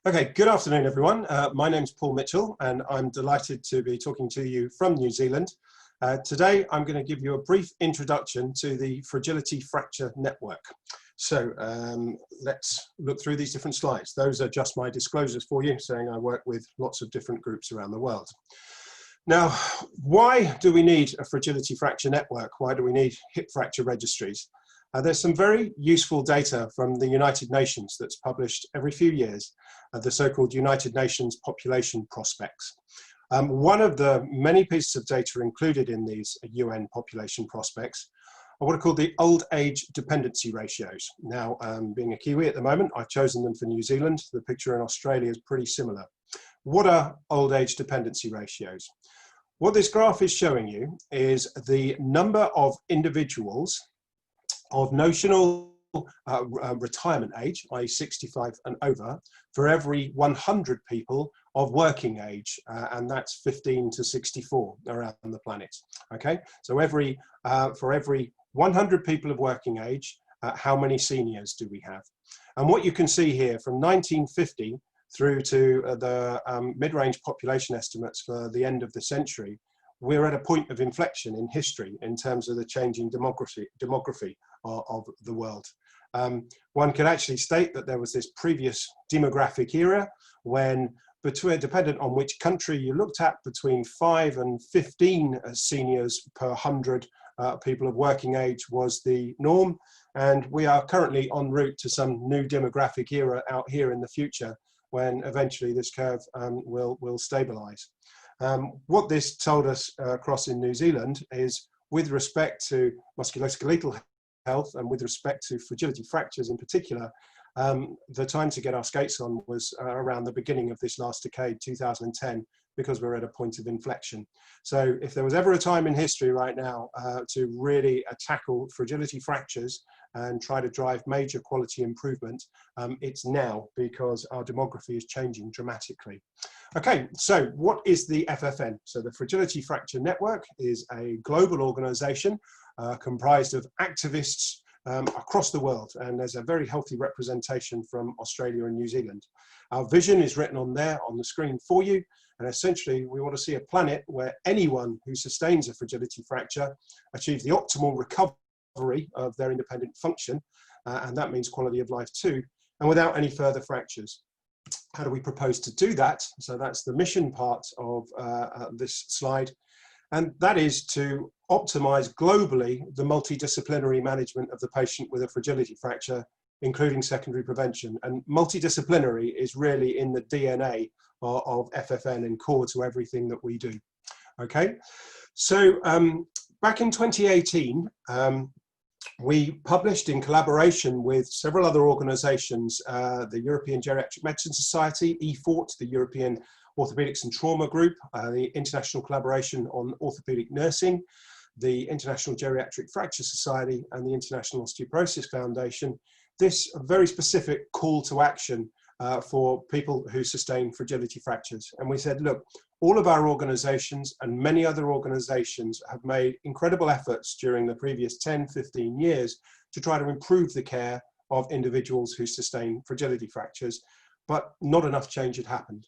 Okay, good afternoon everyone. My name's Paul Mitchell and I'm delighted to be talking to you from New Zealand. Today I'm going to give you a brief introduction to the Fragility Fracture Network. So let's look through these different slides. Those are just my disclosures for you, saying I work with lots of different groups around the world. Now, why do we need a Fragility Fracture Network? Why do we need hip fracture registries? There's some very useful data from the United Nations that's published every few years, the so-called United Nations Population Prospects. One of the many pieces of data included in these UN population prospects are what are called the old age dependency ratios. Now, being a Kiwi at the moment, I've chosen them for New Zealand. The picture in Australia is pretty similar. What are old age dependency ratios? What this graph is showing you is the number of individuals of notional retirement age, i.e. 65 and over, for every 100 people of working age, and that's 15 to 64 around the planet. Okay, so for every 100 people of working age, how many seniors do we have? And what you can see here from 1950 through to the mid-range population estimates for the end of the century, we're at a point of inflection in history in terms of the changing demography of the world. One could actually state that there was this previous demographic era when, dependent on which country you looked at, between 5 and 15 seniors per 100 people of working age was the norm. And we are currently en route to some new demographic era out here in the future when eventually this curve will stabilize. What this told us across in New Zealand is, with respect to musculoskeletal health and with respect to fragility fractures in particular, the time to get our skates on was around the beginning of this last decade, 2010, because we're at a point of inflection. So if there was ever a time in history right now to really tackle fragility fractures and try to drive major quality improvement, it's now, because our demography is changing dramatically. Okay, so what is the FFN? So the Fragility Fracture Network is a global organization comprised of activists across the world, and there's a very healthy representation from Australia and New Zealand. Our vision is written on there on the screen for you, and essentially we want to see a planet where anyone who sustains a fragility fracture achieves the optimal recovery of their independent function, and that means quality of life too, and without any further fractures. How do we propose to do that? So that's the mission part of this slide, and that is to optimize globally the multidisciplinary management of the patient with a fragility fracture, including secondary prevention. And multidisciplinary is really in the DNA of FFN and core to everything that we do. Okay, so back in 2018, we published, in collaboration with several other organizations, the European Geriatric Medicine Society, EFORT, the European Orthopedics and Trauma Group, the International Collaboration on Orthopedic Nursing, the International Geriatric Fracture Society, and the International Osteoporosis Foundation, this very specific call to action for people who sustain fragility fractures. And we said, look, all of our organizations and many other organizations have made incredible efforts during the previous 10, 15 years to try to improve the care of individuals who sustain fragility fractures, but not enough change had happened.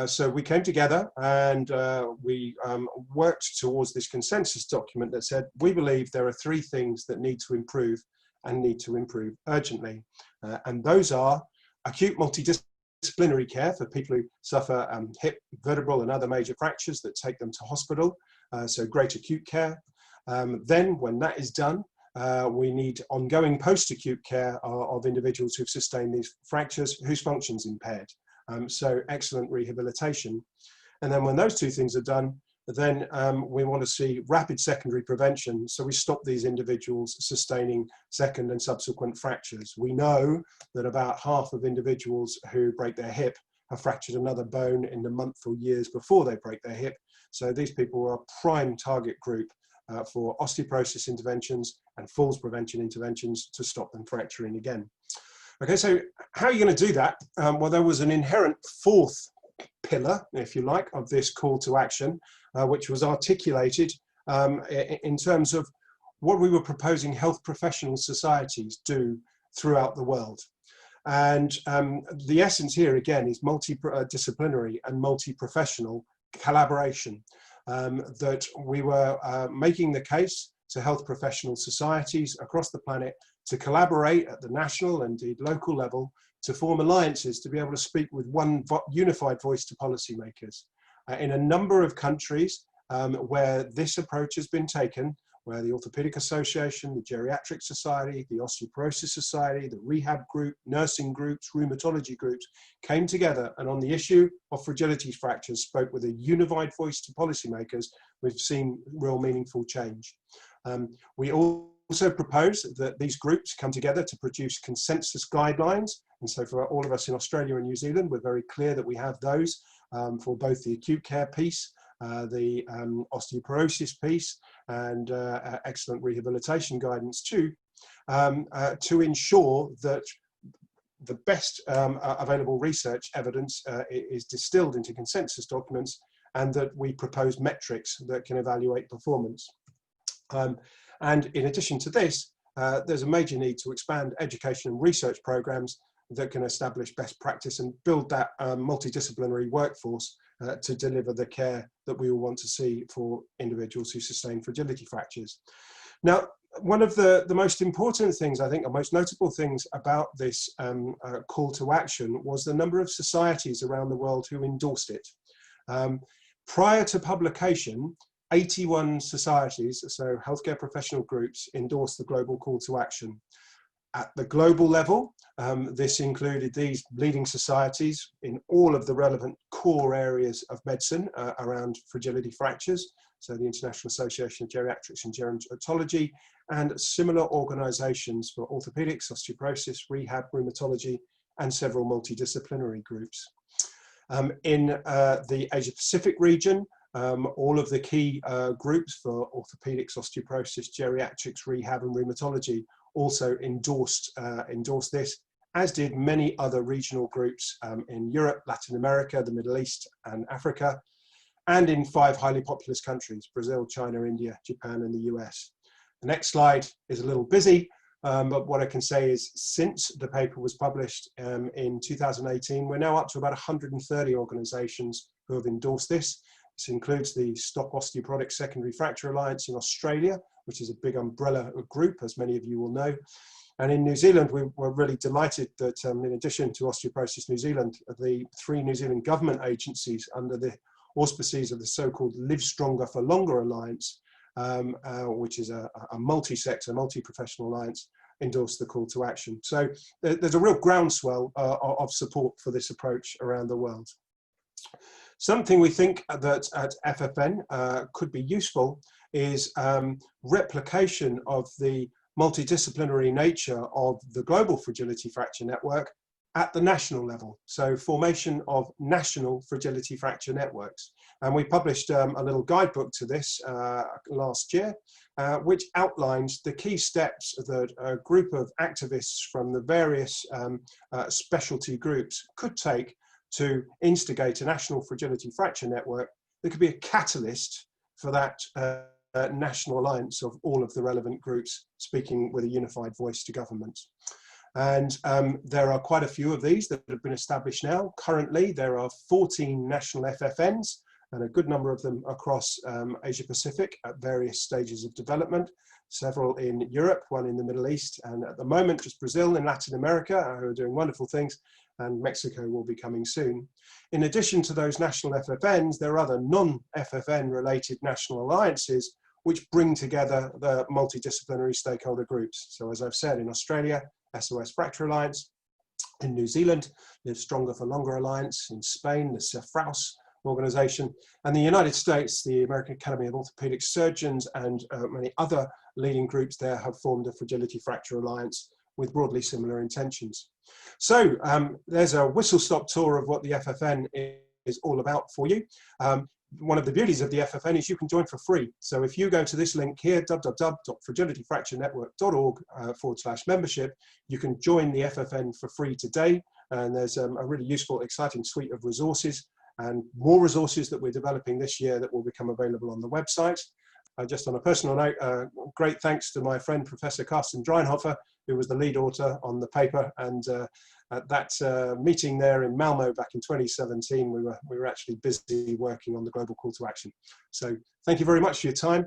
So we came together and we worked towards this consensus document that said, we believe there are 3 things that need to improve and need to improve urgently. And those are acute multidisciplinary care for people who suffer hip, vertebral and other major fractures that take them to hospital, so great acute care. Then when that is done, we need ongoing post-acute care of individuals who've sustained these fractures whose function's impaired. So excellent rehabilitation. And then when those 2 things are done, then we want to see rapid secondary prevention, so we stop these individuals sustaining second and subsequent fractures. We know that about half of individuals who break their hip have fractured another bone in the month or years before they break their hip. So these people are a prime target group for osteoporosis interventions and falls prevention interventions to stop them fracturing again. Okay, so how are you going to do that? Well, there was an inherent 4th pillar, if you like, of this call to action, which was articulated in terms of what we were proposing health professional societies do throughout the world. And the essence here again is multidisciplinary and multi-professional collaboration, that we were making the case to health professional societies across the planet to collaborate at the national and indeed local level to form alliances to be able to speak with one unified voice to policymakers. In a number of countries where this approach has been taken, where the Orthopaedic Association, the Geriatric Society, the Osteoporosis Society, the rehab group, nursing groups, rheumatology groups came together and on the issue of fragility fractures spoke with a unified voice to policymakers, we've seen real meaningful change. We also propose that these groups come together to produce consensus guidelines. And so for all of us in Australia and New Zealand, we're very clear that we have those for both the acute care piece, the osteoporosis piece, and excellent rehabilitation guidance too, to ensure that the best available research evidence is distilled into consensus documents, and that we propose metrics that can evaluate performance. And in addition to this, there's a major need to expand education and research programs that can establish best practice and build that multidisciplinary workforce to deliver the care that we all want to see for individuals who sustain fragility fractures. Now, one of the most important things, I think, or most notable things about this call to action was the number of societies around the world who endorsed it. Prior to publication, 81 societies, so healthcare professional groups, endorsed the global call to action. At the global level, this included these leading societies in all of the relevant core areas of medicine around fragility fractures, so the International Association of Geriatrics and Gerontology, and similar organisations for orthopaedics, osteoporosis, rehab, rheumatology, and several multidisciplinary groups. In the Asia Pacific region, all of the key groups for orthopaedics, osteoporosis, geriatrics, rehab, and rheumatology also endorsed this, as did many other regional groups in Europe, Latin America, the Middle East, and Africa, and in 5 highly populous countries: Brazil, China, India, Japan, and the US. The next slide is a little busy, but what I can say is since the paper was published in 2018, we're now up to about 130 organisations who have endorsed this. This includes the Stop Osteoporotic Secondary Fracture Alliance in Australia, which is a big umbrella group, as many of you will know. And in New Zealand, we were really delighted that in addition to Osteoporosis New Zealand, the 3 New Zealand government agencies under the auspices of the so-called Live Stronger for Longer Alliance, which is a multi-sector, multi-professional alliance, endorsed the call to action. So there's a real groundswell of support for this approach around the world. Something we think that at FFN could be useful is replication of the multidisciplinary nature of the global fragility fracture network at the national level. So formation of national fragility fracture networks. And we published a little guidebook to this last year, which outlines the key steps that a group of activists from the various specialty groups could take to instigate a national fragility fracture network that could be a catalyst for that national alliance of all of the relevant groups speaking with a unified voice to government. And there are quite a few of these that have been established now. Currently, there are 14 national FFNs, and a good number of them across Asia Pacific at various stages of development, several in Europe, one in the Middle East, and at the moment just Brazil and Latin America, who are doing wonderful things, and Mexico will be coming soon. In addition to those national FFNs, there are other non-FFN related national alliances which bring together the multidisciplinary stakeholder groups. So as I've said, in Australia, SOS Fracture Alliance; in New Zealand, the Stronger for Longer Alliance; in Spain, the CEFRAUS organization; and the United States, the American Academy of Orthopedic Surgeons, and many other leading groups there have formed a Fragility Fracture Alliance with broadly similar intentions. So there's a whistle-stop tour of what the FFN is all about for you. One of the beauties of the FFN is you can join for free. So if you go to this link here, www.fragilityfracturenetwork.org/membership, you can join the FFN for free today. And there's a really useful, exciting suite of resources and more resources that we're developing this year that will become available on the website. Just on a personal note, great thanks to my friend, Professor Carsten Dreinhofer, who was the lead author on the paper, and at that meeting there in Malmo back in 2017, we were actually busy working on the global call to action. So thank you very much for your time.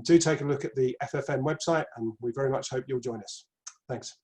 Do take a look at the FFN website, and we very much hope you'll join us. Thanks.